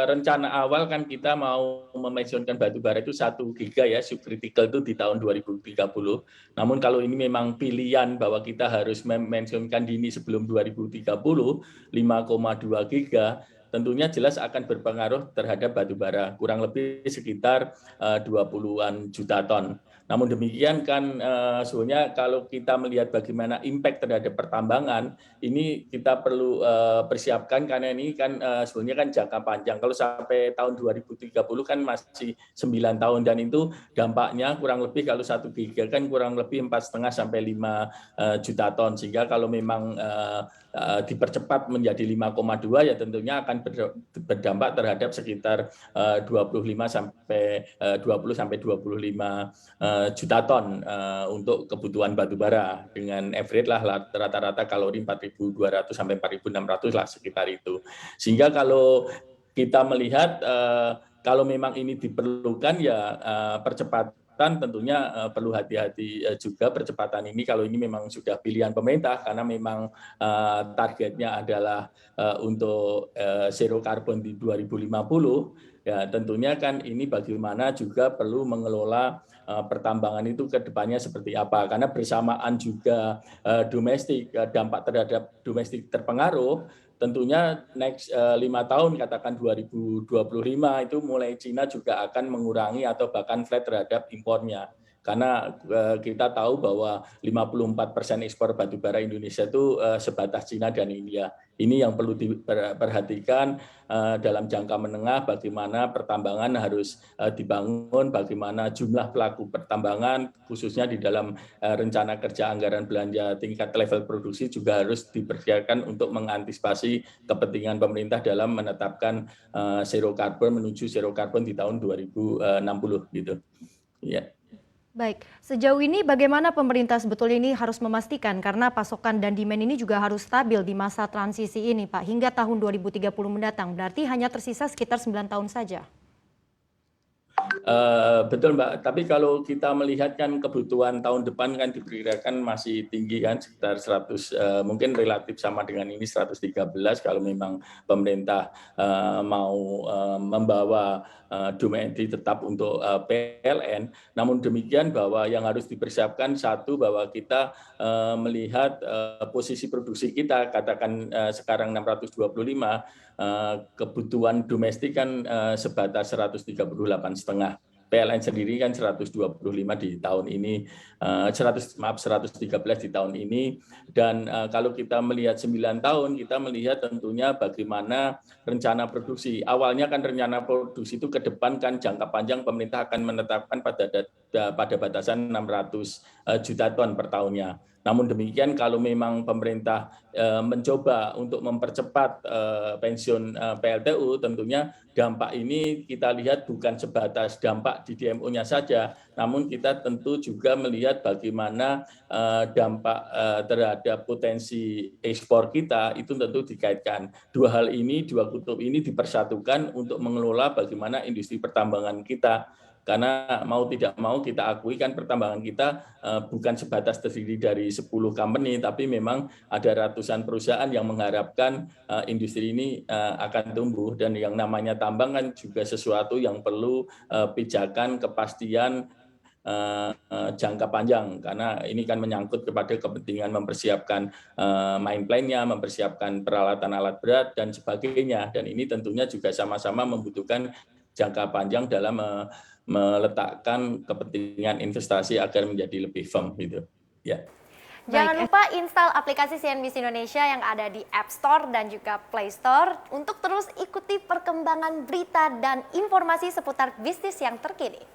rencana awal kan kita mau memensiunkan batu bara itu 1 giga ya, subcritical itu di tahun 2030. Namun kalau ini memang pilihan bahwa kita harus memensiunkan dini sebelum 2030, 5,2 giga, tentunya jelas akan berpengaruh terhadap batu bara, kurang lebih sekitar 20-an juta ton. Namun demikian kan sebenarnya kalau kita melihat bagaimana impact terhadap pertambangan, ini kita perlu persiapkan karena ini kan sebenarnya kan jangka panjang. Kalau sampai tahun 2030 kan masih 9 tahun dan itu dampaknya kurang lebih kalau 1 giga kan kurang lebih 4,5 sampai 5 juta ton. Sehingga kalau memang dipercepat menjadi 5,2 ya tentunya akan berdampak terhadap sekitar 25 sampai 20 sampai 25 juta ton untuk kebutuhan batu bara dengan average lah rata-rata kalori 4.200 sampai 4.600 lah sekitar itu. Sehingga kalau kita melihat kalau memang ini diperlukan ya percepatan tentunya perlu hati-hati juga percepatan ini kalau ini memang sudah pilihan pemerintah karena memang targetnya adalah untuk zero carbon di 2050. Ya, tentunya kan ini bagaimana juga perlu mengelola pertambangan itu ke depannya seperti apa. Karena bersamaan juga domestik, dampak terhadap domestik terpengaruh, tentunya next 5 tahun, katakan 2025 itu mulai Cina juga akan mengurangi atau bahkan flat terhadap impornya. Karena kita tahu bahwa 54% ekspor batu bara Indonesia itu sebatas Cina dan India. Ini yang perlu diperhatikan dalam jangka menengah bagaimana pertambangan harus dibangun, bagaimana jumlah pelaku pertambangan khususnya di dalam rencana kerja anggaran belanja tingkat level produksi juga harus dipersiapkan untuk mengantisipasi kepentingan pemerintah dalam menetapkan zero carbon menuju zero carbon di tahun 2060 gitu. Ya. Baik, sejauh ini bagaimana pemerintah sebetulnya ini harus memastikan karena pasokan dan demand ini juga harus stabil di masa transisi ini Pak hingga tahun 2030 mendatang, berarti hanya tersisa sekitar 9 tahun saja. Betul Mbak, tapi kalau kita melihat kan kebutuhan tahun depan kan diperkirakan masih tinggi kan sekitar 100 mungkin relatif sama dengan ini 113 kalau memang pemerintah mau membawa domestik tetap untuk PLN. Namun demikian bahwa yang harus dipersiapkan satu bahwa kita melihat posisi produksi kita katakan sekarang 625 kebutuhan domestik kan sebatas 138,5. PLN sendiri kan 125 di tahun ini, 113 di tahun ini. Dan kalau kita melihat 9 tahun, kita melihat tentunya bagaimana rencana produksi. Awalnya kan rencana produksi itu ke depan kan jangka panjang pemerintah akan menetapkan pada batasan 600 juta ton per tahunnya. Namun demikian kalau memang pemerintah mencoba untuk mempercepat pensiun PLTU, tentunya dampak ini kita lihat bukan sebatas dampak di DMO-nya saja, namun kita tentu juga melihat bagaimana dampak terhadap potensi ekspor kita itu tentu dikaitkan. Dua hal ini, dua kutub ini dipersatukan untuk mengelola bagaimana industri pertambangan kita. Karena mau tidak mau kita akui kan pertambangan kita bukan sebatas terdiri dari 10 company, tapi memang ada ratusan perusahaan yang mengharapkan industri ini akan tumbuh. Dan yang namanya tambang kan juga sesuatu yang perlu pijakan, kepastian, jangka panjang. Karena ini kan menyangkut kepada kepentingan mempersiapkan mine plan-nya, mempersiapkan peralatan alat berat, dan sebagainya. Dan ini tentunya juga sama-sama membutuhkan jangka panjang dalam meletakkan kepentingan investasi agar menjadi lebih firm gitu. Ya. Jangan lupa install aplikasi CNBC Indonesia yang ada di App Store dan juga Play Store untuk terus ikuti perkembangan berita dan informasi seputar bisnis yang terkini.